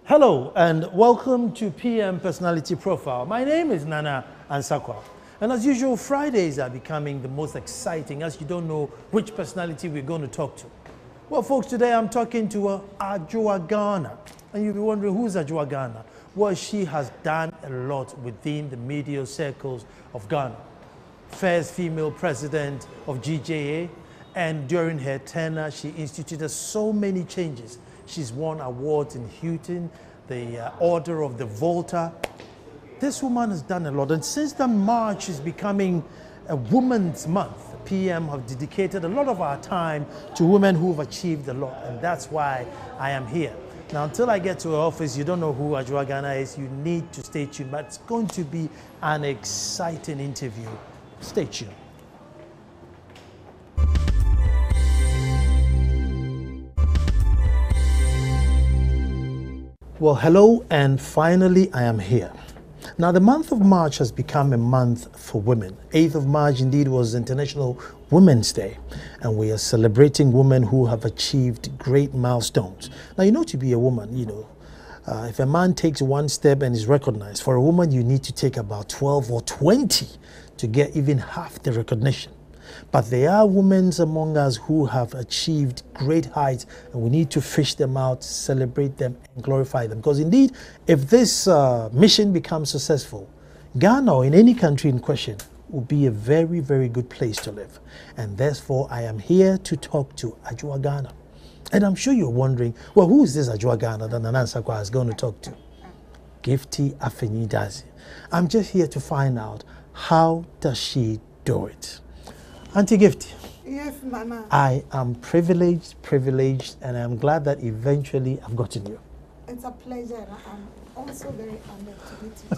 Hello and welcome to PM Personality Profile. My name is Nana Ansakwa. And as usual, Fridays are becoming the most exciting as you don't know which personality we're going to talk to. Well, folks, today I'm talking to Adwoa Ghana. And you'll be wondering, who's Adwoa Ghana? Well, she has done a lot within the media circles of Ghana. First female president of GJA, and during her tenure, she instituted so many changes. She's won awards in Houghton, the Order of the Volta. This woman has done a lot. And since the March is becoming a Women's Month, PM have dedicated a lot of our time to women who have achieved a lot. And that's why I am here. Now, until I get to her office, you don't know who Adwoa Ghana is. You need to stay tuned. But it's going to be an exciting interview. Stay tuned. Well, hello, and finally I am here. Now, the month of March has become a month for women. 8th of March indeed was International Women's Day, and we are celebrating women who have achieved great milestones. Now, you know, to be a woman, if a man takes one step and is recognized, for a woman you need to take about 12 or 20 to get even half the recognition. But there are women among us who have achieved great heights, and we need to fish them out, celebrate them, and glorify them. Because indeed, if this mission becomes successful, Ghana or in any country in question will be a very, very good place to live. And therefore, I am here to talk to Adwoa Ghana. And I'm sure you're wondering, well, who is this Adwoa Ghana that Nana Ansakwa is going to talk to? Gifty Affenyi Dadzif. I'm just here to find out, how does she do it? Auntie Gifty. Yes, Nana. I am privileged, and I'm glad that eventually I've gotten you. It's a pleasure. I'm also very honored to meet you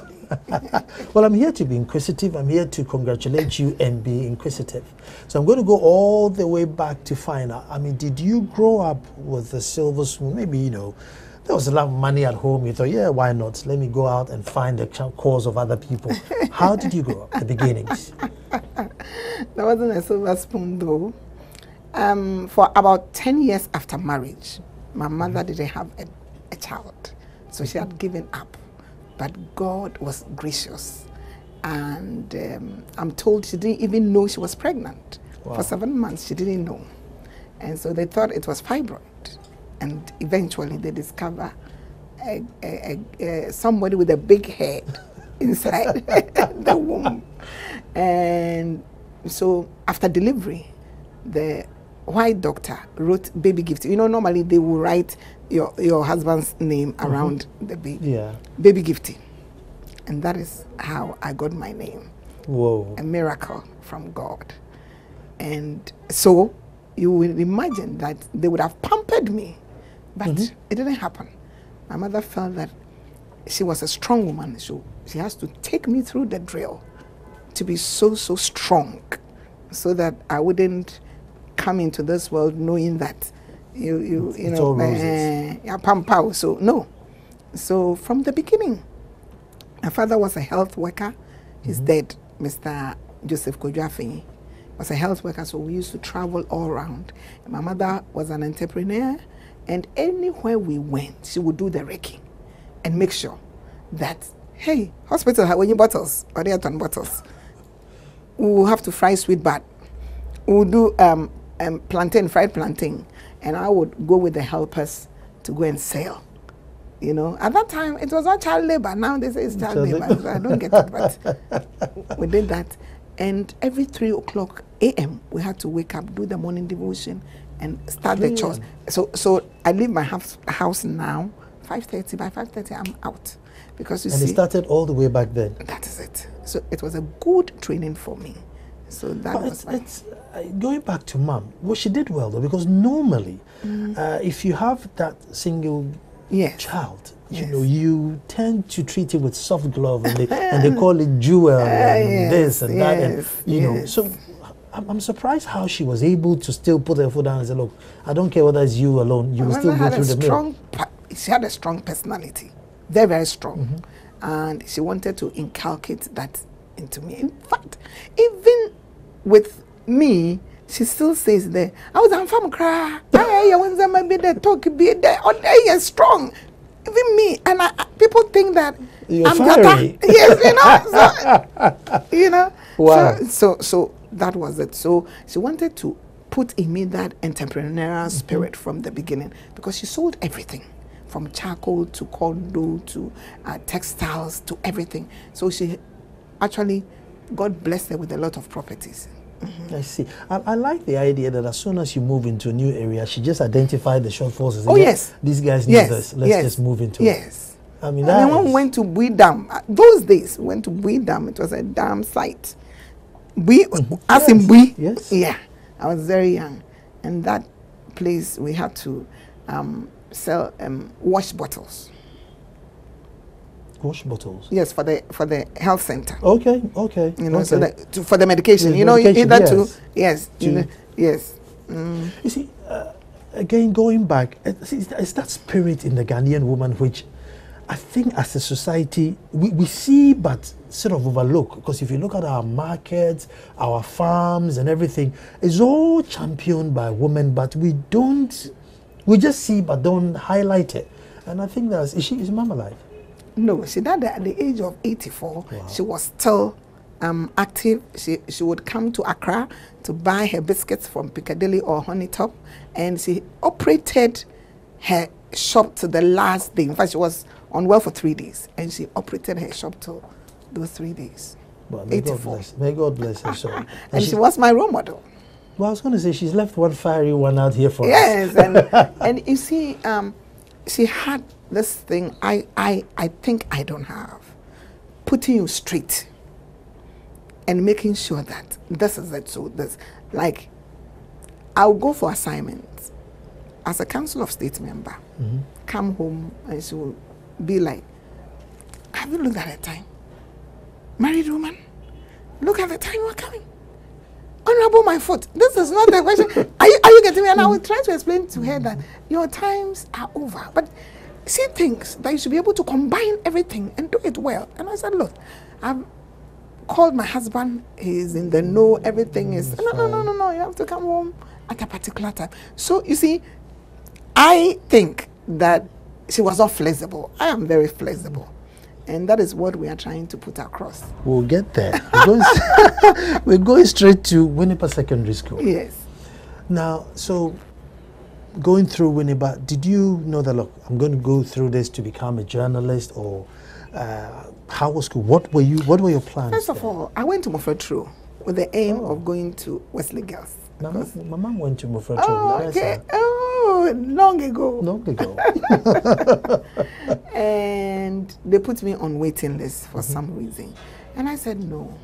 today. Well, I'm here to be inquisitive. I'm here to congratulate you and be inquisitive. So I'm going to go all the way back to find out. I mean, did you grow up with a silver spoon? Maybe, there was a lot of money at home. You thought, yeah, why not? Let me go out and find the cause of other people. How did you grow up, the beginnings? There wasn't a silver spoon, though. For about 10 years after marriage, my mother didn't have a child. So she had given up. But God was gracious. And I'm told she didn't even know she was pregnant. Wow. For 7 months, she didn't know. And so they thought it was fibroid. And eventually they discover somebody with a big head inside the womb. And so after delivery, the white doctor wrote baby Gifty. Normally they will write your husband's name around the baby. Yeah. Baby Gifty. And that is how I got my name. Whoa. A miracle from God. And so you will imagine that they would have pampered me, but it didn't happen. My mother felt that she was a strong woman, so she has to take me through the drill to be so strong, so that I wouldn't come into this world knowing that it's all roses. So no. So from the beginning, my father was a health worker. He's dead. Mr. Joseph Affenyi was a health worker, so we used to travel all around. And my mother was an entrepreneur, and anywhere we went, she would do the raking and make sure that, hey, hospital, how many bottles? Or they ton bottles. We'll have to fry sweet bat. We'll do plantain, fried plantain. And I would go with the helpers to go and sell. At that time, it was not child labor. Now they say it's child labor. So I don't get it, but we did that. And every 3 o'clock a.m., we had to wake up, do the morning devotion, and start the chores. So I leave my house now, 5:30. By 5:30, I'm out. Because you see... And it started all the way back then. That is it. So it was a good training for me. So that was it's going back to Mom. Well, she did well, though, because normally, if you have that single child, you tend to treat it with soft glove, and they call it jewel, and this and that, and So I'm surprised how she was able to still put her foot down and say, "Look, I don't care whether it's you alone. You will still go through the mill." She had a strong personality, very, very strong, and she wanted to inculcate that into me. In fact, even with me, she still says there, I was from cry. I want them be there, talk be there, or they are strong. Even even me, and people think that You're I'm fiery. Yes, you know. Wow. So that was it. So she wanted to put in me that entrepreneurial spirit from the beginning, because she sold everything, from charcoal to condo to textiles to everything. So she actually, God blessed her with a lot of properties. I see. I like the idea that as soon as you move into a new area, she just identified the shortfalls. And said, Oh, yes. These guys need this. Let's just move into it. Yes. I mean, when we went to Bui Dam, those days, we went to Bui Dam, it was a dam site. Bui, as in Bui. Yes. Yeah. I was very young. And that place, we had to sell wash bottles. Wash bottles? Yes, for the health center. Okay. You know, okay. so that, for the medication. The you know, medication, either yes. yes. To, yes. You see, again, going back, it's that spirit in the Ghanaian woman which I think as a society we see but sort of overlook. Because if you look at our markets, our farms and everything, it's all championed by women, but we just see but don't highlight it. And I think is Mama alive? No, she died at the age of 84. Wow. She was still active. She would come to Accra to buy her biscuits from Piccadilly or Honeytop, and she operated her shop to the last day. In fact, she was unwell for 3 days, and she operated her shop till those 3 days. Well, may 84. May God bless her soul. And she was my role model. Well, I was going to say she's left one fiery one out here for us. Yes, and you see, she had this thing I think I don't have, putting you straight and making sure that this is it. So this, like, I'll go for assignments as a Council of State member, come home and she will be like, have you looked at the time? Married woman, look at the time you're coming. Honorable my foot. This is not the question. Are you getting me? And I will try to explain to her that your times are over. But she thinks that you should be able to combine everything and do it well. And I said, look, I've called my husband. He's in the know. Everything is, no. You have to come home at a particular time. So, you see, I think that she was not flexible. I am very flexible. And that is what we are trying to put across. We'll get there. We're going straight to Winneba Secondary School. Yes. Now, so going through Winneba, did you know that, look, I'm going to go through this to become a journalist, or how was school? What were your plans? First of all, I went to Mofetro with the aim of going to Wesley Girls. My mom went to Mofetro. Oh, okay. Oh, long ago. And they put me on waiting list for some reason. And I said, no,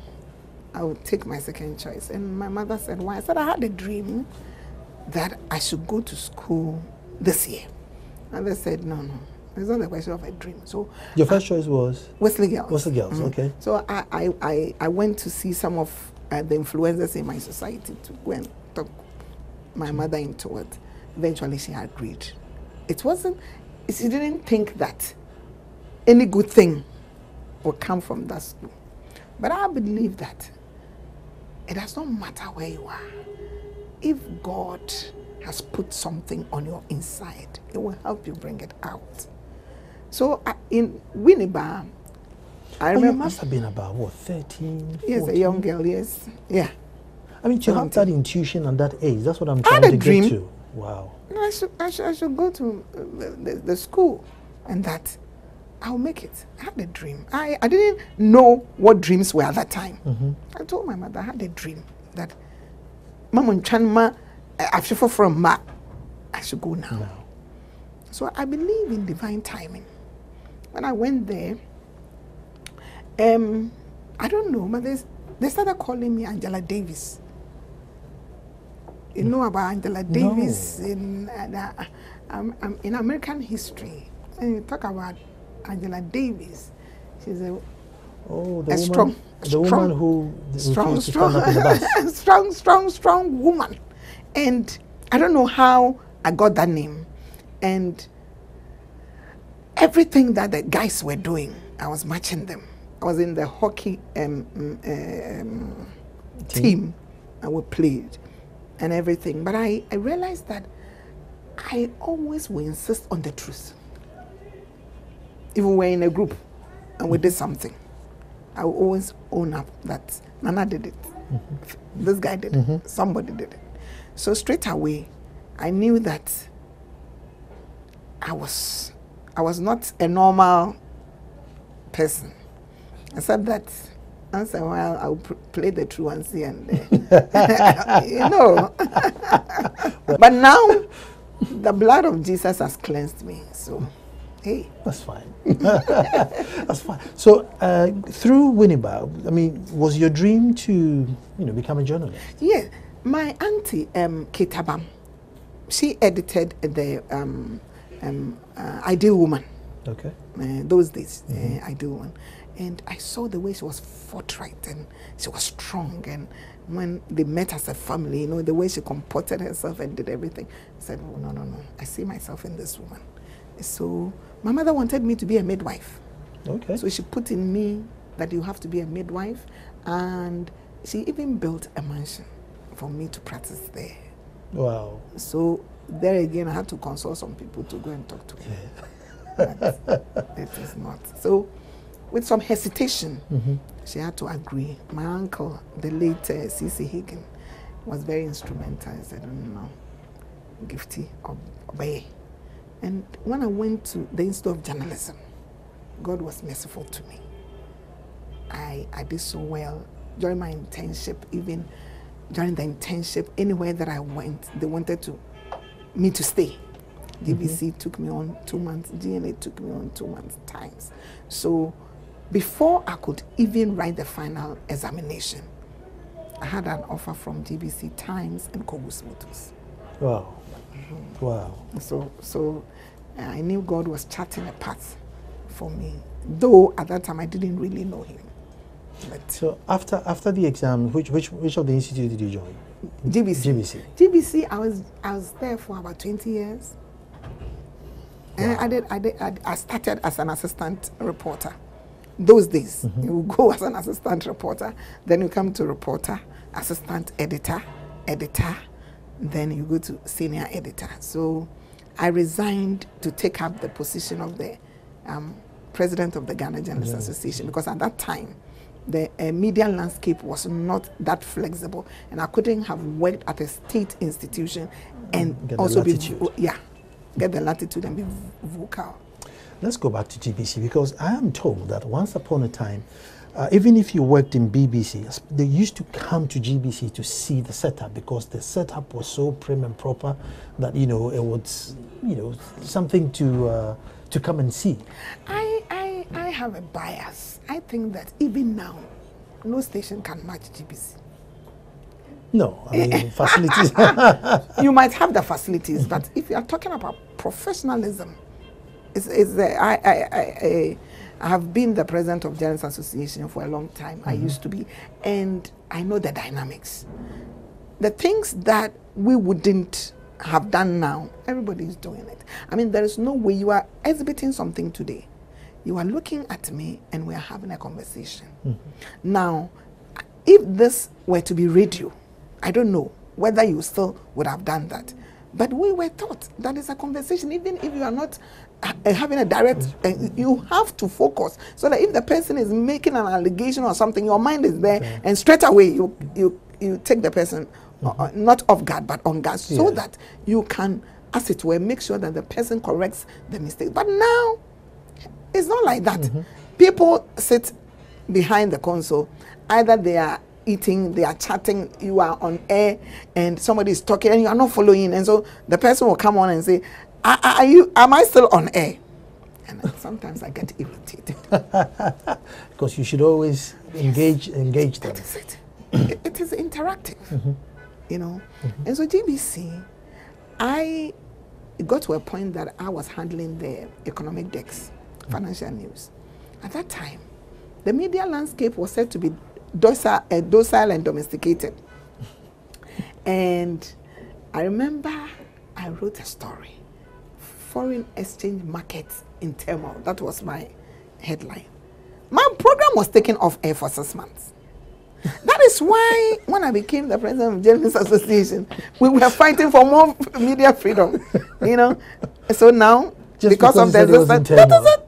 I would take my second choice. And my mother said, why? I said, I had a dream that I should go to school this year. And they said, no, it's not a question of a dream. So your first choice was? Wesley Girls. Wesley Girls, okay. So I went to see some of the influencers in my society to go and talk my mother into it. Eventually she agreed. She didn't think that any good thing would come from that school. But I believe that it does not matter where you are. If God has put something on your inside, it will help you bring it out. So in Winneba, I remember... You must have been about, what, 13, 14? Yes, a young girl, yes. Yeah. I mean, to have that intuition at that age, that's what I'm trying to get to. Wow. I should go to the school, and that I'll make it. I had a dream. I didn't know what dreams were at that time. I told my mother I had a dream that Mama Chanma, I should from Ma, I should go now. No. So I believe in divine timing. When I went there, I don't know, but they started calling me Angela Davis. You know about Angela Davis in American history. And you talk about Angela Davis, she's a strong woman. And I don't know how I got that name. And everything that the guys were doing, I was matching them. I was in the hockey team, and we played and everything. But I realized that I always will insist on the truth. even we're in a group and we did something, I will always own up that Nana did it. This guy did it. Somebody did it. So straight away, I knew that I was not a normal person. Except that once in a while I'll play the truancy and you know. But now the blood of Jesus has cleansed me. So hey, that's fine. That's fine. So through Winneba, I mean, was your dream to become a journalist? Yeah, my auntie Ketabam, she edited the Ideal Woman. Okay. Those days, Ideal Woman, and I saw the way she was forthright and she was strong. And when they met as a family, the way she comported herself and did everything, I said, oh, no, I see myself in this woman. So my mother wanted me to be a midwife. Okay. So she put in me that you have to be a midwife, and she even built a mansion for me to practice there. Wow. So there again, I had to consult some people to go and talk to her. But it is not. So with some hesitation, she had to agree. My uncle, the late C.C. Higgin, was very instrumental. I said, no, Gifty obey. And when I went to the Institute of Journalism, God was merciful to me. I did so well during my internship. Even during the internship, anywhere that I went, they wanted me to stay. GBC took me on 2 months. GNA took me on 2 months times. So before I could even write the final examination, I had an offer from GBC Times and Kobus Motors. Wow. Wow. So I knew God was charting a path for me, though at that time I didn't really know him. But so after the exam, which of the institute did you join? GBC. GBC, I was there for about 20 years. Wow. And I started as an assistant reporter. Those days, you go as an assistant reporter, then you come to reporter, assistant editor, then you go to senior editor. So I resigned to take up the position of the president of the Ghana Journalists Association, because at that time, the media landscape was not that flexible, and I couldn't have worked at a state institution and also get the latitude and be vocal. Let's go back to GBC, because I am told that once upon a time, even if you worked in BBC, they used to come to GBC to see the setup, because the setup was so prim and proper that it was something to come and see. I have a bias. I think that even now, no station can match GBC. No, I mean facilities. You might have the facilities, but if you are talking about professionalism, I have been the president of Journalists Association for a long time. I used to be, and I know the dynamics. The things that we wouldn't have done now, everybody is doing it. I mean, there is no way you are exhibiting something today. You are looking at me and we are having a conversation. Now, if this were to be radio, I don't know whether you still would have done that. But we were taught that is a conversation, even if you are not having a direct, you have to focus, so that if the person is making an allegation or something, your mind is there, and straight away you take the person not off guard but on guard, so that you can, as it were, make sure that the person corrects the mistake. But now it's not like that. People sit behind the console, either they are eating, they are chatting, you are on air, and somebody is talking and you are not following, and so the person will come on and say, am I still on air? And sometimes I get irritated. Because you should always engage them. That is it. It is interactive, And so GBC, I got to a point that I was handling the economic desk, financial news. At that time, the media landscape was said to be docile and domesticated. And I remember I wrote a story, Foreign Exchange Markets in Turmoil. That was my headline. My program was taken off air for 6 months. That is why when I became the president of the Journalists Association, we were fighting for more media freedom, So now, just because of the that is it.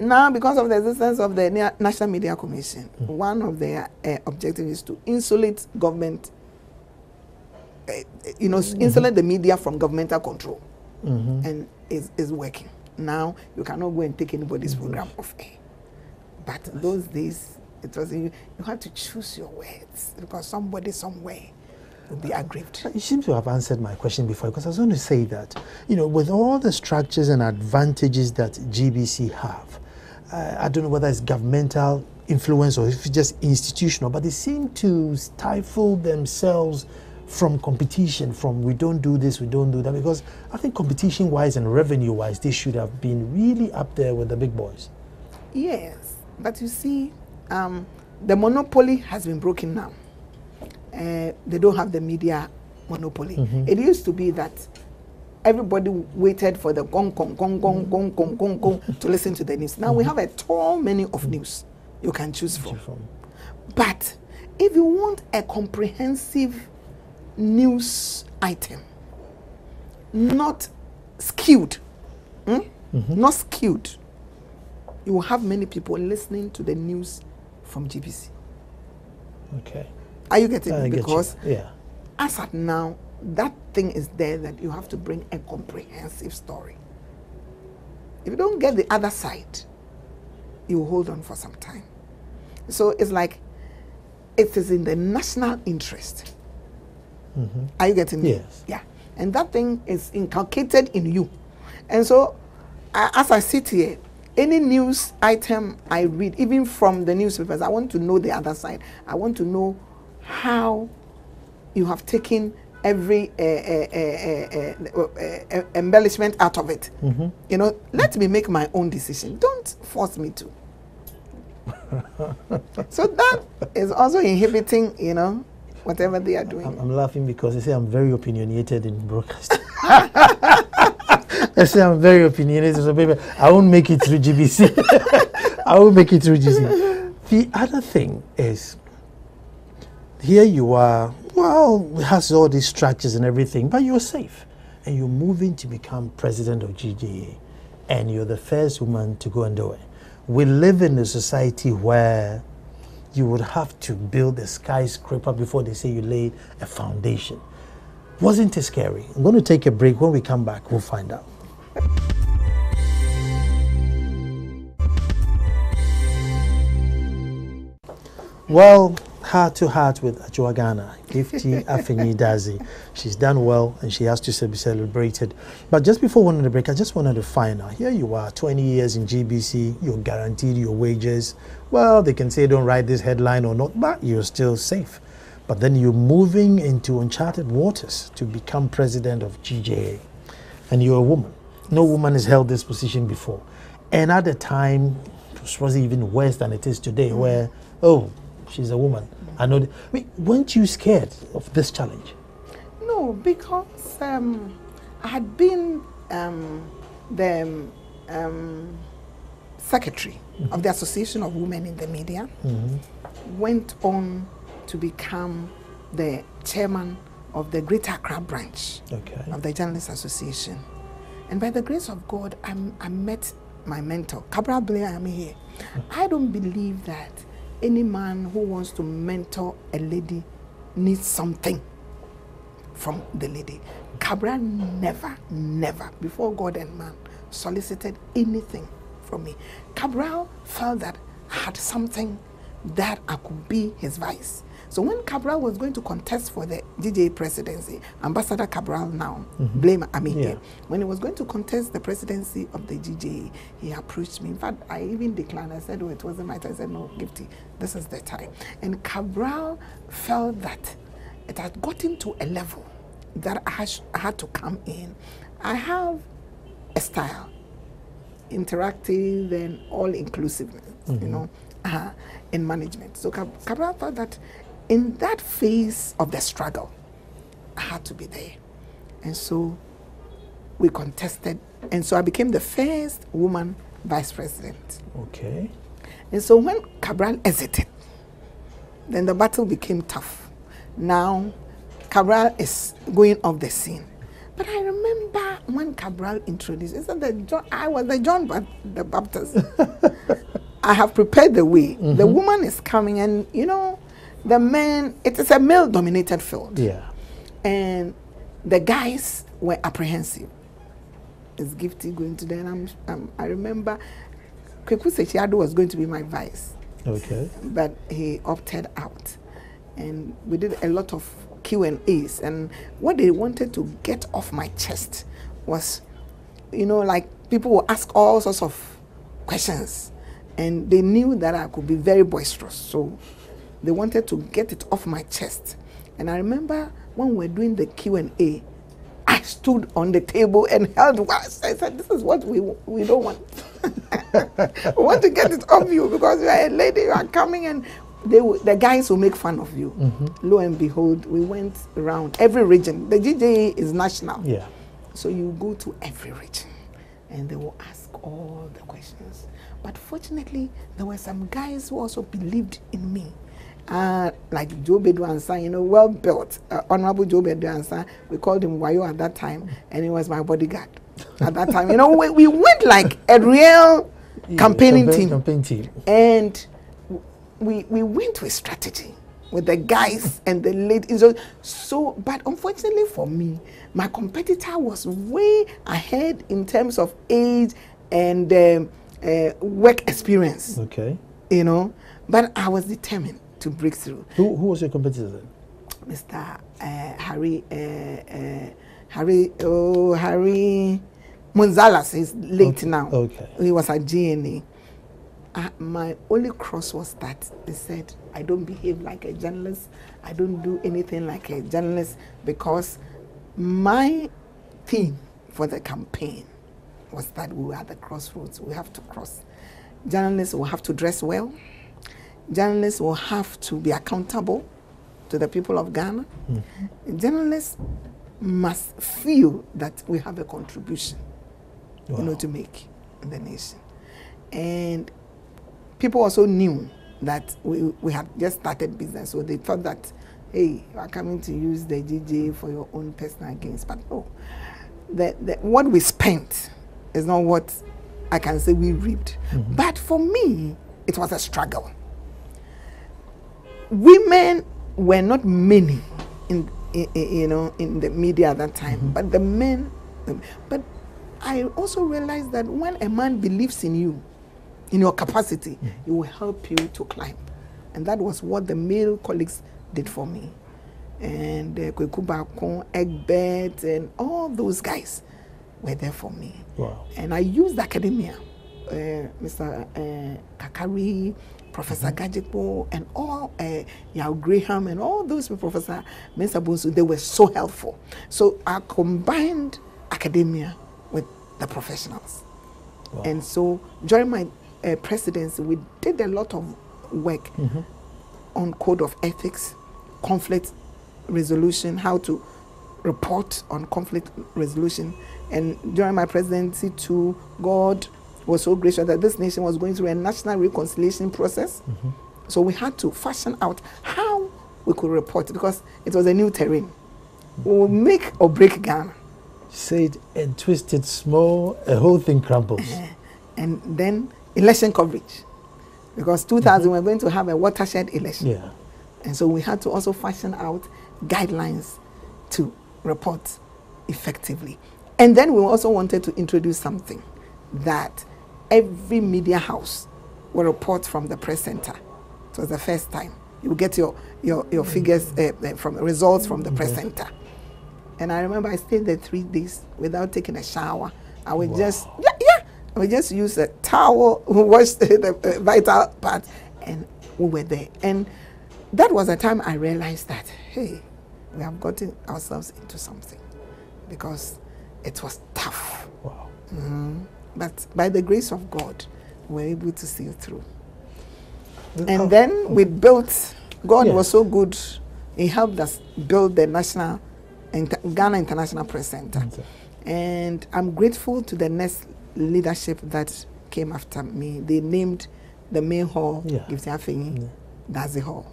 now, because of the existence of the National Media Commission, one of their objectives is to insulate government, insulate the media from governmental control. And is working. Now, you cannot go and take anybody's program off air. But those days, it was you had to choose your words because somebody somewhere will be aggrieved. You seem to have answered my question before, because I was going to say that, with all the structures and advantages that GBC have, I don't know whether it's governmental influence or if it's just institutional, but they seem to stifle themselves from competition, from we don't do this, we don't do that, because I think competition-wise and revenue-wise, they should have been really up there with the big boys. Yes, but you see, the monopoly has been broken now. They don't have the media monopoly. It used to be that everybody waited for the gong, gong, gong, gong, gong, gong, gong, gong to listen to the news. Now we have a tall many of news you can choose from. But if you want a comprehensive news item, not skewed, not skewed, you will have many people listening to the news from GBC. Okay. Are you getting it? Because yeah, as at now, that thing is there that you have to bring a comprehensive story. If you don't get the other side, you will hold on for some time. So it's like it is in the national interest. Are you getting me? Yes. Yeah. And that thing is inculcated in you. And so, as I sit here, any news item I read, even from the newspapers, I want to know the other side. I want to know how you have taken every embellishment out of it. Let me make my own decision. Don't force me to. So that is also inhibiting, whatever they are doing. I'm laughing because they say I'm very opinionated in broadcasting. They say I'm very opinionated, so baby, I won't make it through GBC. I won't make it through GBC. The other thing is, here you are, well, it has all these structures and everything, but you're safe. And you're moving to become president of GJA. And you're the first woman to go and do it. We live in a society where you would have to build a skyscraper before they say you laid a foundation. Wasn't it scary? I'm going to take a break. When we come back, we'll find out. Well, heart to heart with Ajoagana, Gifty Affenyi Dadzif. She's done well and she has to be celebrated. But just before we went on the break, I just wanted to find out, here you are, 20 years in GBC, you're guaranteed your wages. Well, they can say don't write this headline or not, but you're still safe. But then you're moving into uncharted waters to become president of GJA. And you're a woman. No woman has held this position before. And at the time, it was even worse than it is today, where, oh, she's a woman. I know. Weren't you scared of this challenge? No, because I had been the secretary of the Association of Women in the Media, went on to become the chairman of the Greater Accra branch of the Journalists Association. And by the grace of God, I met my mentor, Cabral Blair. I'm here. I don't believe that any man who wants to mentor a lady needs something from the lady. Cabral never, before God and man, solicited anything from me. Cabral felt that I had something that I could be his vice. So when Cabral was going to contest for the GBC presidency, Ambassador Cabral now, when he was going to contest the presidency of the GBC, he approached me. In fact, I even declined. I said, oh, it wasn't my time. I said, no, Gifty, this is the time. And Cabral felt that it had gotten to a level that I had to come in. I have a style, interactive and all-inclusive, in management. So Cabral thought that in that phase of the struggle, I had to be there. And so we contested. And so I became the first woman vice president. Okay. And so when Cabral exited, then the battle became tough. Now, Cabral is going off the scene. But I remember when Cabral introduced, he said that I was the John the Baptist. I have prepared the way. The woman is coming, and you know, the man, it is a male-dominated field. Yeah. And the guys were apprehensive. Is Gifty going to there? And I remember Kweku Sechiado was going to be my vice. Okay. But he opted out. And we did a lot of Q&As. And what they wanted to get off my chest was, you know, like people will ask all sorts of questions. And they knew that I could be very boisterous. So they wanted to get it off my chest. And I remember when we were doing the Q&A, I stood on the table and held words. I said, this is what we don't want. We want to get it off you because you are a lady, you are coming, and the guys will make fun of you. Lo and behold, we went around every region. The GJA is national. Yeah. So you go to every region and they will ask all the questions. But fortunately, there were some guys who also believed in me. Like Joe Bedouansa, you know, well built, Honorable Joe Bedouansa, we called him Wayo at that time, and he was my bodyguard at that time. You know, we went like a real campaigning team. And we went with strategy with the guys and the ladies. So, but unfortunately for me, my competitor was way ahead in terms of age and work experience. Okay. You know, but I was determined to break through. Who was your competitor then? Mr. Harry Monzalas is late now. Okay. He was at GNA. My only cross was that they said I don't behave like a journalist. I don't do anything like a journalist, because my theme for the campaign was that we were at the crossroads. We have to cross. Journalists will have to dress well. Journalists will have to be accountable to the people of Ghana. Journalists must feel that we have a contribution, you know, to make in the nation. And people also knew that we had just started business, so they thought that, hey, you are coming to use the GJ for your own personal gains. But no, what we spent is not what I can say we reaped. But for me, it was a struggle. Women were not many in the media at that time, but the men. But I also realized that when a man believes in you, in your capacity, it will help you to climb, and that was what the male colleagues did for me. And Kweku Bakon, Egbert, and all those guys were there for me. Wow. And I used academia, Mr. Kakari, Professor Gajipo, and all Yao Graham, and all those people, Professor Mensa Bonsu, they were so helpful. So I combined academia with the professionals. Wow. And so during my presidency, we did a lot of work on code of ethics, conflict resolution, how to report on conflict resolution. And during my presidency too, God was so gracious that this nation was going through a national reconciliation process. So we had to fashion out how we could report, because it was a new terrain. We will make or break Ghana. Say it and twist it small, a whole thing crumbles. And then election coverage, because 2000 we're going to have a watershed election. Yeah. And so we had to also fashion out guidelines to report effectively. And then we also wanted to introduce something that every media house will report from the press center. It was the first time. You get your figures from results from the press center. And I remember I stayed there 3 days without taking a shower. I would just, I would just use a towel, wash the vital part, and we were there. And that was the time I realized that, hey, we have gotten ourselves into something, because it was tough. Wow. But by the grace of God, we were able to see it through. And then we built, God was so good, He helped us build the national, Ghana International Press Center. And I'm grateful to the next leadership that came after me. They named the main hall Gifty Affenyi Dadzif Hall.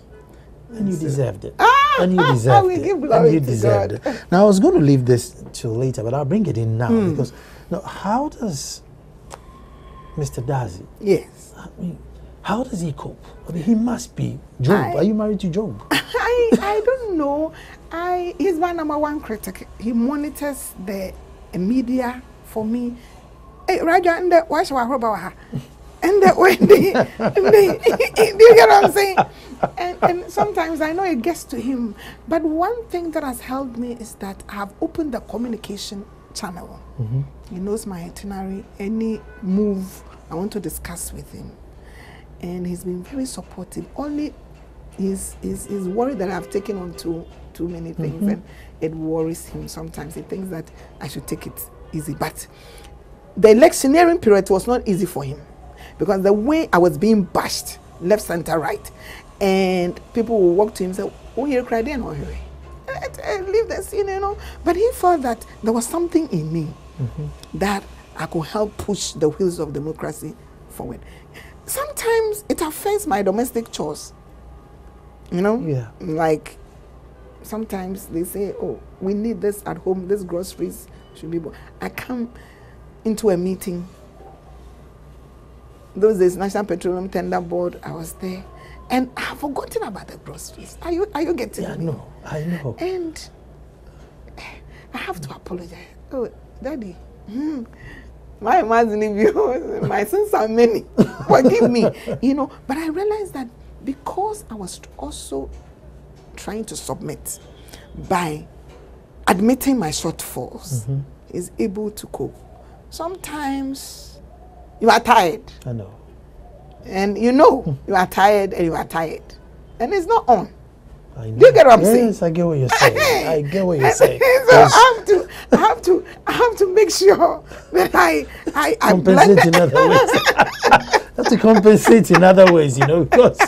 And you deserved it. Ah, and you deserved it. Give glory and you to deserved God. it. Now, I was going to leave this till later, but I'll bring it in now because how does Mr. Dadzif? Yes. I mean, how does he cope? I mean, he must be Job. Are you married to Job? I don't know. He's my #1 critic. He monitors the media for me. Hey, Raja, and why should I hear about her? And that when do you get what I'm saying? And sometimes I know it gets to him. But one thing that has helped me is that I have opened the communication channel. He knows my itinerary, any move I want to discuss with him. And he's been very supportive. Only he's worried that I've taken on too many things, and it worries him sometimes. He thinks that I should take it easy. But the electioneering period was not easy for him because the way I was being bashed left, center, right, and people will walk to him and say, "Oh, you're crying, or leave the scene," you know. But he felt that there was something in me that I could help push the wheels of democracy forward. Sometimes it affects my domestic chores, you know. Yeah. Like sometimes they say, "Oh, we need this at home. These groceries should be." I come into a meeting. Those days, National Petroleum Tender Board, I was there, and I've forgotten about the groceries. Are you getting me? I know. And I have to apologize. Oh, Daddy, my my sins are many. Forgive me, you know. But I realized that because I was also trying to submit by admitting my shortfalls, is able to cope. Sometimes you are tired. I know. And you know you are tired and you are tired. And it's not on. I know. Do you get what I'm saying? Yes, I get what you're saying. I get what you're saying. So I have to make sure that I compensate in other ways. I have to compensate in other ways, you know, because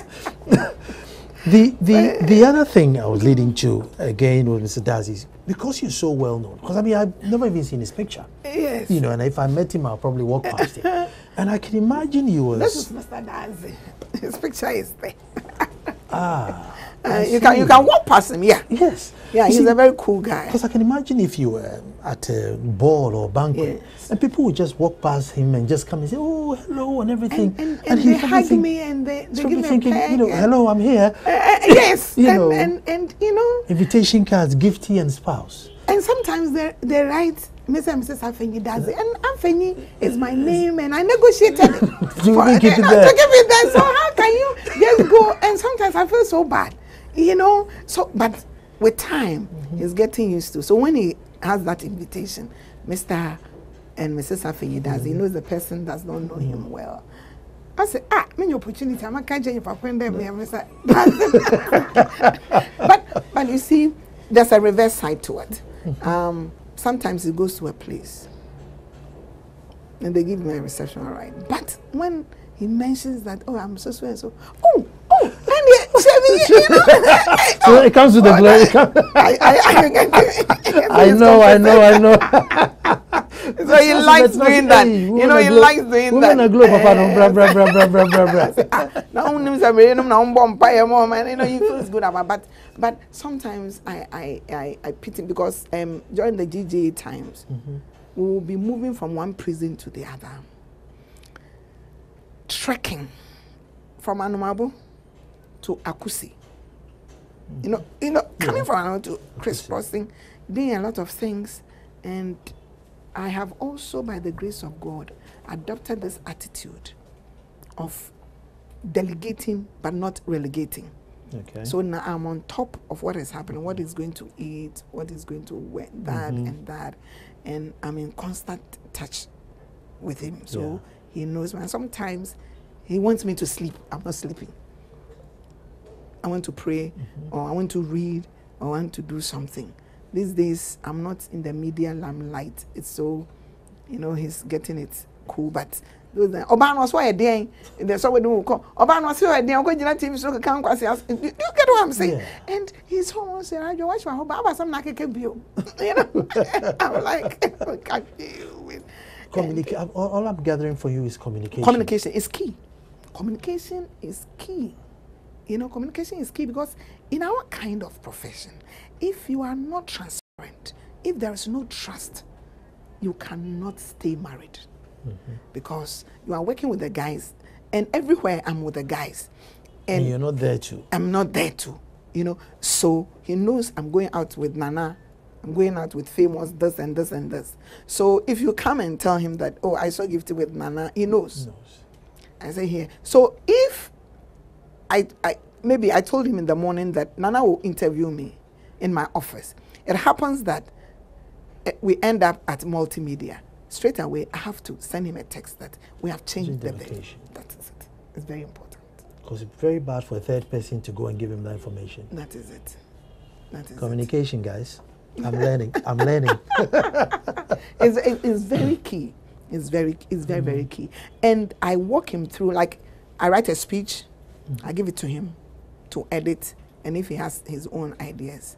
the other thing I was leading to again with Mr. Dadzif, because you're so well known. Because I mean, I've never even seen his picture. Yes. You know, and if I met him, I'll probably walk past him. And I can imagine you was. This is Mr. Dadzif. His picture is there. You can walk past him, yeah. Yes. Yeah, he's a very cool guy. Because I can imagine if you were at a ball or banquet, and people would just walk past him and just come and say, "Oh, hello," and everything. And they hug me and they give me thinking, a peg, you know, "Hello, I'm here." Yes. you know, and you know, invitation cards, gifty and spouse. And sometimes they write Mr. and Mrs. Affenyi Dadzif, and Affenyi is my name, and I negotiated to keep it there. So how can you just go? And sometimes I feel so bad, you know. So, but with time, he's getting used to. So when he has that invitation, Mr. and Mrs. Affenyi Dadzif, he knows the person does not know him well. I say, many opportunity. I'm not catching you for Mr. But you see, there's a reverse side to it. Sometimes he goes to a place and they give me a reception, all right. But when he mentions that, "Oh, I'm so and so," and so it comes with the glory. I know. So he likes doing that. You know, he likes doing that. You know, he feels good about it. But sometimes I pity him because during the GGA times, we will be moving from one prison to the other. Trekking from Anumabu to Akusi. You know, coming from Anumabu to crisscrossing, doing a lot of things. And I have also, by the grace of God, adopted this attitude of delegating but not relegating. Okay. So now I'm on top of what is happening, what is going to eat, what is going to wear, that and that. And I'm in constant touch with him. So he knows me. And sometimes he wants me to sleep. I'm not sleeping. I want to pray, or I want to read, or I want to do something. These days, I'm not in the media limelight. It's so, you know, he's getting it cool. But Oban was why a day. There's someone who call Oban was why a day. I'm going to TV so can't quite. You get what I'm saying? Yeah. And he's home saying, "I watch my home. I some like a you know." I'm like, "I can't deal with." Communication. All I'm gathering for you is communication. Communication is key. Communication is key. You know, communication is key, because in our kind of profession, if you are not transparent, if there is no trust, you cannot stay married. Because you are working with the guys, and everywhere I'm with the guys. And you're not there too. I'm not there too, you know. So he knows I'm going out with Nana, I'm going out with famous this and this and this. So if you come and tell him that, oh, I saw Gifty with Nana, he knows. I say here. So if maybe I told him in the morning that Nana will interview me in my office. It happens that we end up at multimedia. Straight away, I have to send him a text that we have changed the location. That is it. It's very important. Because it's very bad for a third person to go and give him that information. That is it. That is communication, guys. I'm learning. I'm learning. It's very key. It's very, very key. And I walk him through, like, I write a speech, I give it to him to edit, and if he has his own ideas,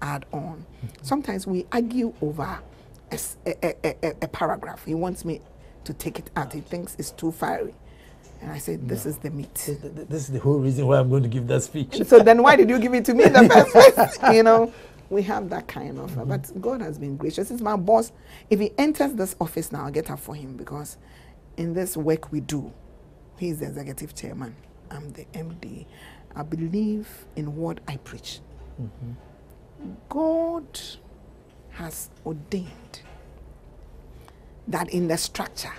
add on. Sometimes we argue over a paragraph. He wants me to take it out. He thinks it's too fiery. And I said, this is the meat. This is the whole reason why I'm going to give that speech. So then why did you give it to me in the first place? You know, we have that kind of, but God has been gracious. He's my boss. If he enters this office now, I'll get up for him, because in this work we do, he's the executive chairman. I'm the MD. I believe in what I preach. God has ordained that in the structure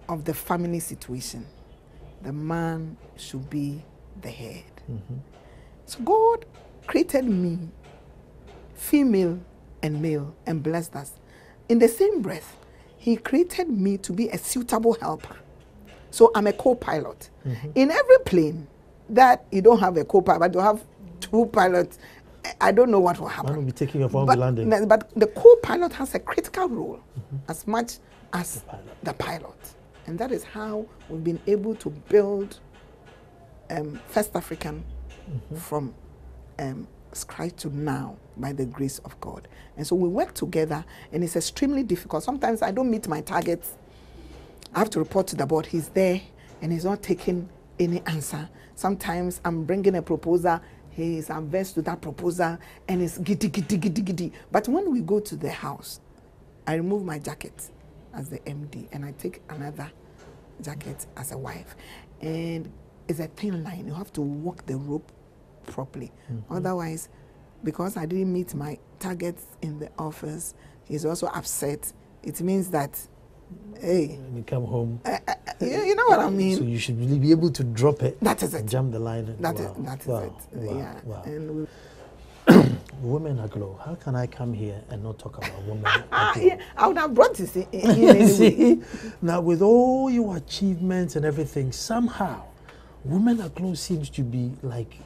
of the family situation, the man should be the head. So God created me, female and male, and blessed us. In the same breath, he created me to be a suitable helper. So I'm a co-pilot. In every plane that you don't have a co-pilot, but you have two pilots, I don't know what will happen. One will be taking off on the landing. But the co-pilot has a critical role as much as the pilot. And that is how we've been able to build First African from scratch to now by the grace of God. And so we work together, and it's extremely difficult. Sometimes I don't meet my targets. I have to report to the board. He's there, and he's not taking any answer. Sometimes I'm bringing a proposal. He is averse to that proposal, and it's giddy, giddy, giddy, giddy. But when we go to the house, I remove my jacket as the MD, and I take another jacket as a wife. And it's a thin line. You have to walk the rope properly. Otherwise, because I didn't meet my targets in the office, he's also upset. It means that, hey, when you come home, you know what I mean. So you should really be able to drop it. That is it. And jump the line. That is it. Yeah. Wow. And women aglow. How can I come here and not talk about women aglow? I would have brought this in anyway. See, now with all your achievements and everything, somehow, women aglow seems to be like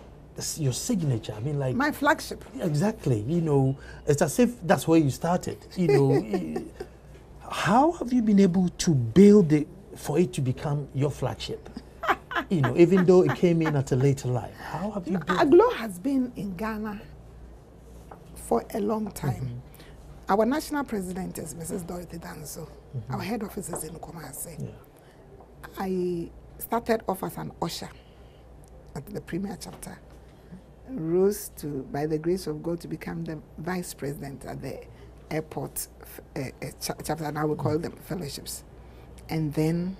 your signature. I mean, like my flagship. Exactly. You know, it's as if that's where you started. You know, how have you been able to build it for it to become your flagship? You know, even though it came in at a later life. How have you built Aglow has been in Ghana for a long time. Our national president is Mrs. Dorothy Danso. Our head office is in Kumasi. I started off as an usher at the Premier Chapter. Rose to, by the grace of God, to become the vice president at the airport chapter. Now we call them fellowships. And then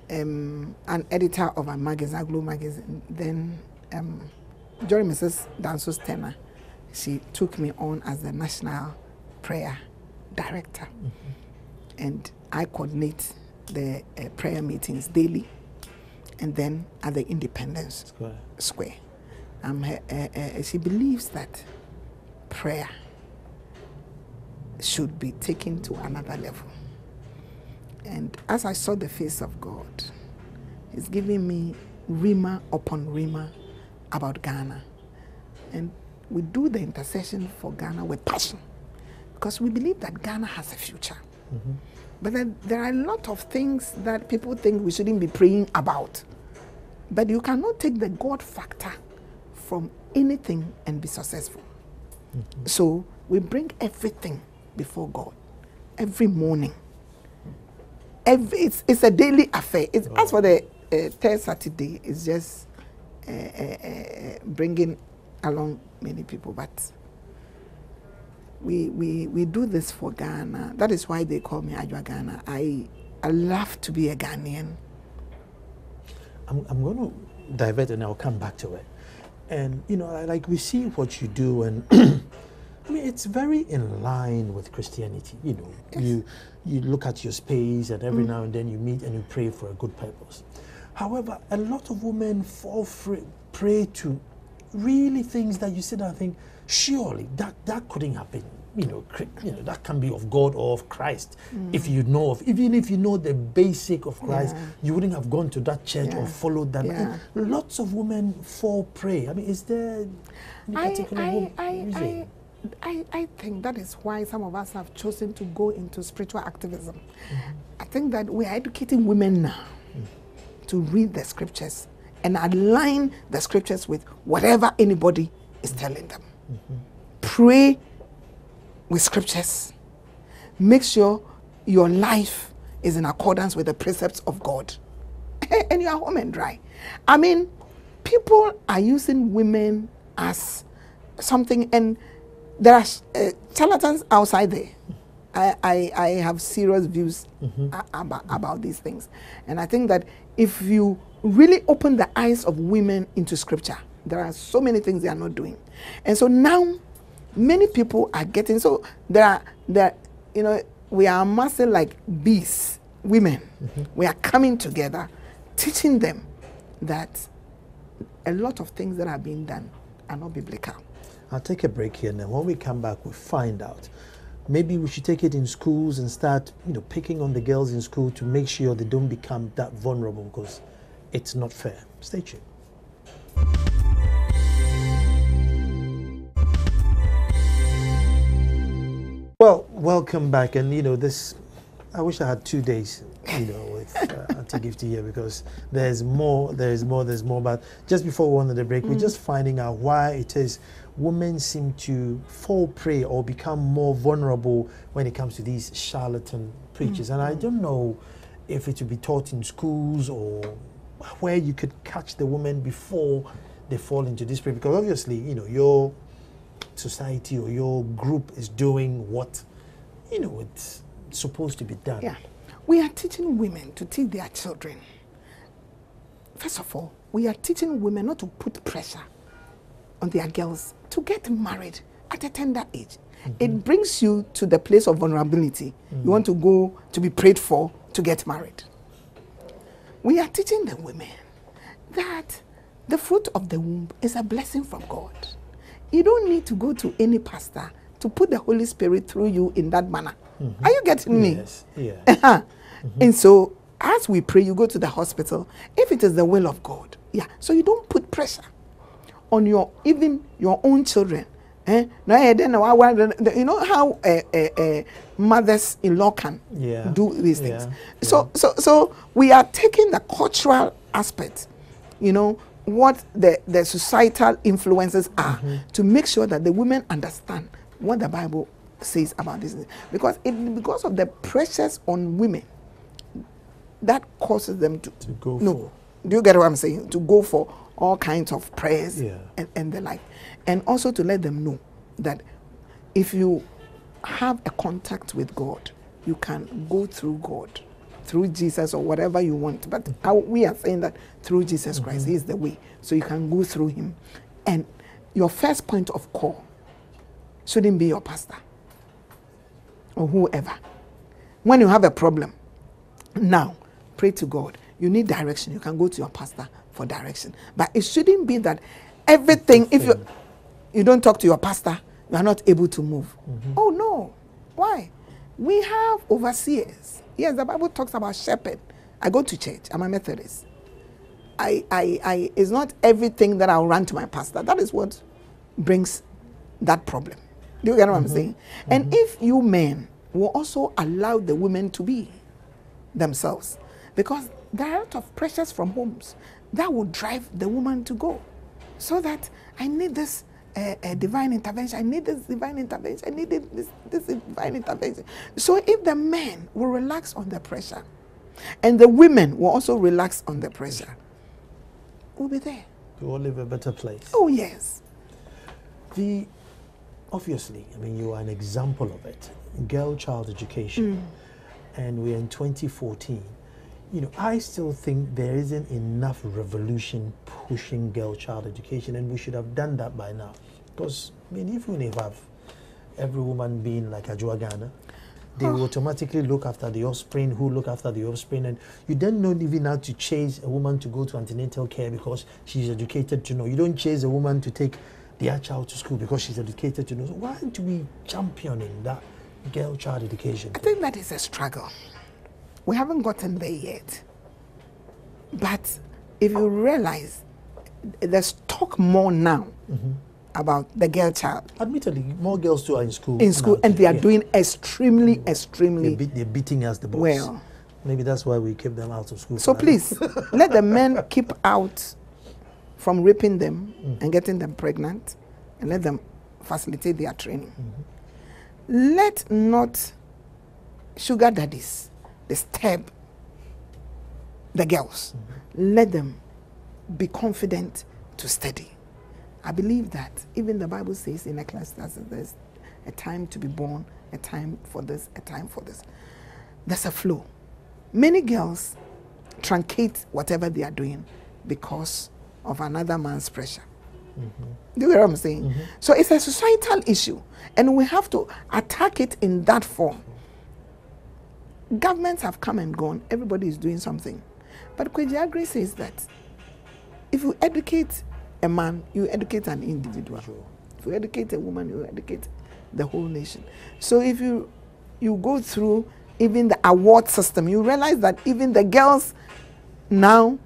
an editor of a magazine, Aglow magazine. Then during Mrs. Danso's tenure, she took me on as the national prayer director. And I coordinate the prayer meetings daily, and then at the Independence Square. She believes that prayer should be taken to another level. And as I saw the face of God, He's giving me rhema upon rhema about Ghana. And we do the intercession for Ghana with passion, because we believe that Ghana has a future. But then there are a lot of things that people think we shouldn't be praying about. But you cannot take the God factor from anything and be successful. So we bring everything before God every morning. It's a daily affair. As for the third Saturday, it's just bringing along many people, but we do this for Ghana. That is why they call me Ajwa Ghana. I love to be a Ghanaian. I'm going to divert and I'll come back to it. And, you know, like we see what you do, and I mean, it's very in line with Christianity. You know, yes. you look at your space, and every now and then you meet and you pray for a good purpose. However, a lot of women pray to really things that you sit down and think, surely that couldn't happen. You know, that can be of God or of Christ. If you know of, even if you know the basic of Christ, you wouldn't have gone to that church or followed that. And lots of women fall prey. I mean, is there any particular reason? I think that is why some of us have chosen to go into spiritual activism. I think that we are educating women now to read the scriptures and align the scriptures with whatever anybody is telling them. Pray with scriptures. Make sure your life is in accordance with the precepts of God. And you are home and dry. I mean, people are using women as something, and there are charlatans outside there. I have serious views about these things. And I think that if you really open the eyes of women into scripture, there are so many things they are not doing. And so now, many people are getting, so you know, we are amassing like bees, women. We are coming together, teaching them that a lot of things that are being done are not biblical. I'll take a break here, and then when we come back, we'll find out. Maybe we should take it in schools and start, you know, picking on the girls in school to make sure they don't become that vulnerable, because it's not fair. Stay tuned. Well, welcome back, and you know, this, I wish I had 2 days, you know, with Auntie Gifty here, because there's more, but just before we went on the break, we're just finding out why it is women seem to fall prey or become more vulnerable when it comes to these charlatan preachers. And I don't know if it would be taught in schools or where you could catch the women before they fall into this prey, because obviously, you know, your society or your group is doing what, you know, it's supposed to be done. Yeah. We are teaching women to teach their children. First of all, we are teaching women not to put pressure on their girls to get married at a tender age. It brings you to the place of vulnerability. You want to go to be prayed for to get married. We are teaching the women that the fruit of the womb is a blessing from God. You don't need to go to any pastor to put the Holy Spirit through you in that manner. Are you getting me? Yes. Yeah. And so, as we pray, you go to the hospital, if it is the will of God. Yeah. So you don't put pressure on even your own children. You know how mothers-in-law can do these things. So we are taking the cultural aspect, you know, what the societal influences are, to make sure that the women understand what the Bible says about this. Because of the pressures on women, that causes them to go for. Do you get what I'm saying? To go for all kinds of prayers and the like. And also to let them know that if you have a contact with God, you can go through God, through Jesus or whatever you want. But we are saying that through Jesus Christ, He is the way. So you can go through Him. And your first point of call shouldn't be your pastor or whoever. When you have a problem, now pray to God. You need direction. You can go to your pastor for direction. But it shouldn't be that everything, if you don't talk to your pastor, you are not able to move. Oh no. Why? We have overseers. Yes, the Bible talks about shepherd. I go to church. I'm a Methodist. It's not everything that I'll run to my pastor. That is what brings that problem. Do you get what I'm saying? And if you men will also allow the women to be themselves, because there are a lot of pressures from homes that will drive the woman to go, so that I need this divine intervention, I need this divine intervention, I need this divine intervention. So if the men will relax on the pressure, and the women will also relax on the pressure, we'll be there. To all live a better place. Oh, yes. Obviously, I mean, you are an example of it. Girl-child education. And we're in 2014. You know, I still think there isn't enough revolution pushing girl-child education, and we should have done that by now. Because, I mean, if we have every woman being like a Ghana, they will automatically look after the offspring, who look after the offspring, and you then don't even have to chase a woman to go to antenatal care because she's educated to know. You don't chase a woman to take their child to school because she's educated to know. So why aren't we championing that girl-child education? I think that is a struggle. We haven't gotten there yet. But if you realize there's talk more now about the girl child. Admittedly, more girls too are in school. In school, and they are doing extremely. They're beating us, the boys. Well. Maybe that's why we keep them out of school. So please, let the men keep out from raping them and getting them pregnant, and let them facilitate their training. Let not sugar daddies disturb the girls. Let them be confident to study. I believe that even the Bible says in Ecclesiastes, there's a time to be born, a time for this, a time for this. There's a flow. Many girls truncate whatever they are doing because of another man's pressure. Do you hear what I'm saying? So it's a societal issue, and we have to attack it in that form. Governments have come and gone. Everybody is doing something. But Kwejiagri says that if you educate a man, you educate an individual. If you educate a woman, you educate the whole nation. So if you go through even the award system, you realize that even the girls now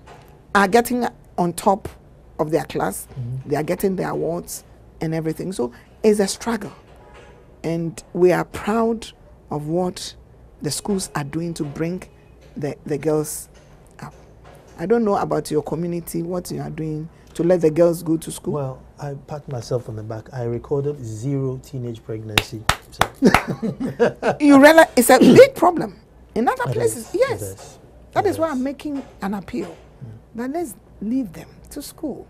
are getting on top of their class. They are getting their awards and everything. So it's a struggle. And we are proud of what the schools are doing to bring the girls up. I don't know about your community, what you are doing to let the girls go to school. Well, I pat myself on the back. I recorded 0 teenage pregnancy. So. You realize it's a big problem. In other places, yes. That is why I'm making an appeal. That let's leave them to school.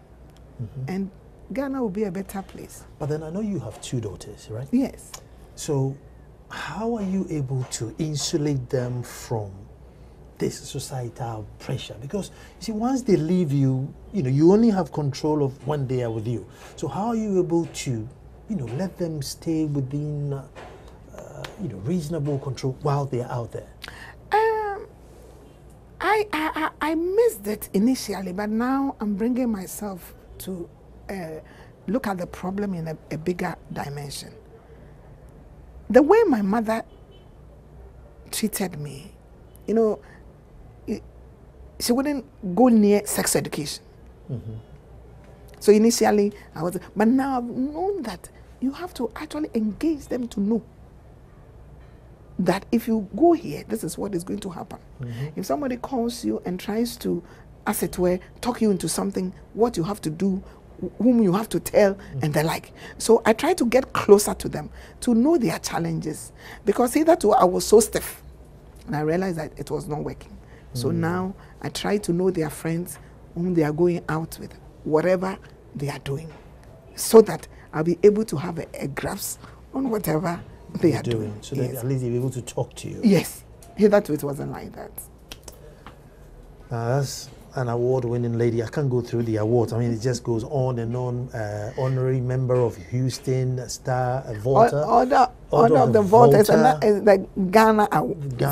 And Ghana will be a better place. But then I know you have 2 daughters, right? Yes. So how are you able to insulate them from this societal pressure? Because you see, once they leave you, you only have control of when they are with you. So how are you able to, let them stay within, reasonable control while they are out there? I missed it initially, but now I'm bringing myself to look at the problem in a bigger dimension. The way my mother treated me, she wouldn't go near sex education. So initially I was, but now I've known that you have to actually engage them to know that if you go here, this is what is going to happen. If somebody calls you and tries to, as it were, talk you into something, what you have to do, whom you have to tell, and the like. So I try to get closer to them, to know their challenges. Because hitherto I was so stiff, and I realized that it was not working. So now I try to know their friends, whom they are going out with, whatever they are doing, so that I'll be able to have a grasp on whatever they are doing. So that at least they'll be able to talk to you. Yes. Hitherto it wasn't like that. That's an award-winning lady. I can't go through the awards. I mean, it just goes on and on. Honorary member of Houston, Star, Volta. Order of the Volta is the Ghana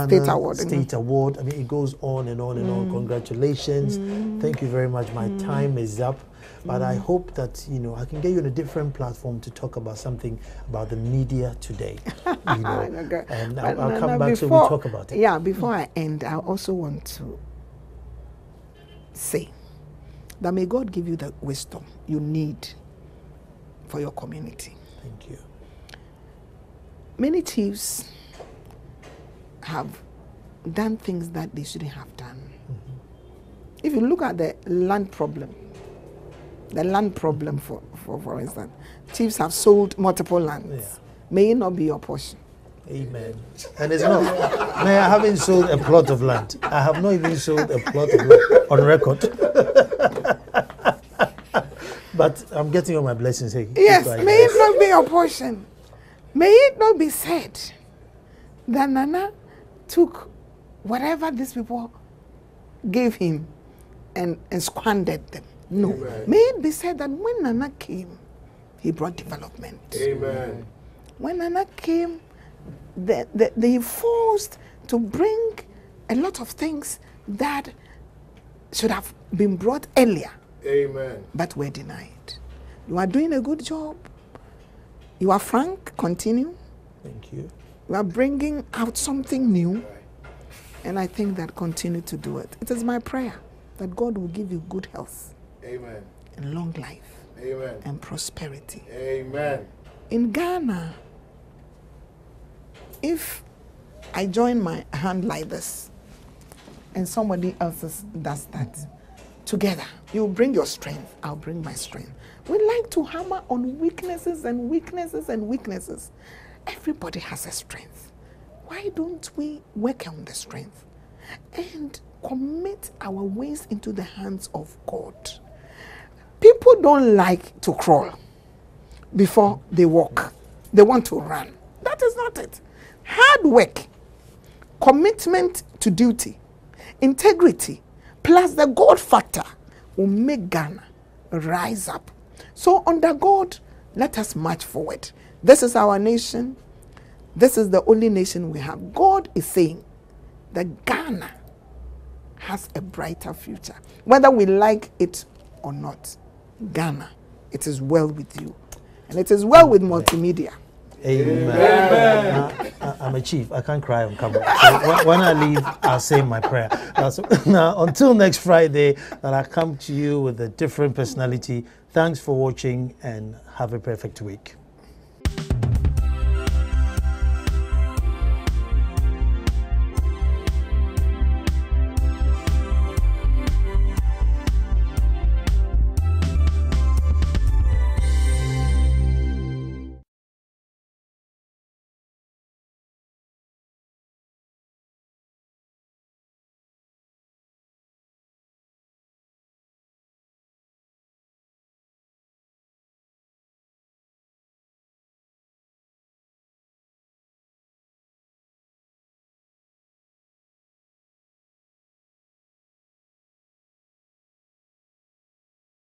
State Award. State Award. I mean, it goes on and on and on. Congratulations. Thank you very much. My time is up. But I hope that, I can get you on a different platform to talk about something about the media today. And I'll come back so we talk about it. Yeah, before I end, I also want to say that may God give you the wisdom you need for your community. Thank you. Many chiefs have done things that they shouldn't have done. If you look at the land problem, for instance, chiefs have sold multiple lands. May it not be your portion. Amen. And it's not. May I haven't sold a plot of land. I have not even sold a plot of land on record. But I'm getting all my blessings. Hey, Yes, may it not be your portion. May it not be said that Nana took whatever these people gave him and squandered them. No. Amen. May it be said that when Nana came, he brought development. Amen. When Nana came, they forced to bring a lot of things that should have been brought earlier. Amen. But were denied. You are doing a good job. You are frank. Continue. Thank you. You are bringing out something new. And I think that continue to do it. It is my prayer that God will give you good health. Amen. And long life. Amen. And prosperity. Amen. In Ghana, if I join my hand like this and somebody else does that, together, you bring your strength, I'll bring my strength. We like to hammer on weaknesses and weaknesses and weaknesses. Everybody has a strength. Why don't we work on the strength and commit our ways into the hands of God? People don't like to crawl before they walk. They want to run. That is not it. Hard work, commitment to duty, integrity, plus the God factor will make Ghana rise up. So under God, let us march forward. This is our nation. This is the only nation we have. God is saying that Ghana has a brighter future. Whether we like it or not, Ghana, it is well with you. And it is well with multimedia. Amen. Amen. I'm a chief. I can't cry on camera. So when I leave, I'll say my prayer. Now, until next Friday, that I come to you with a different personality. Thanks for watching and have a perfect week.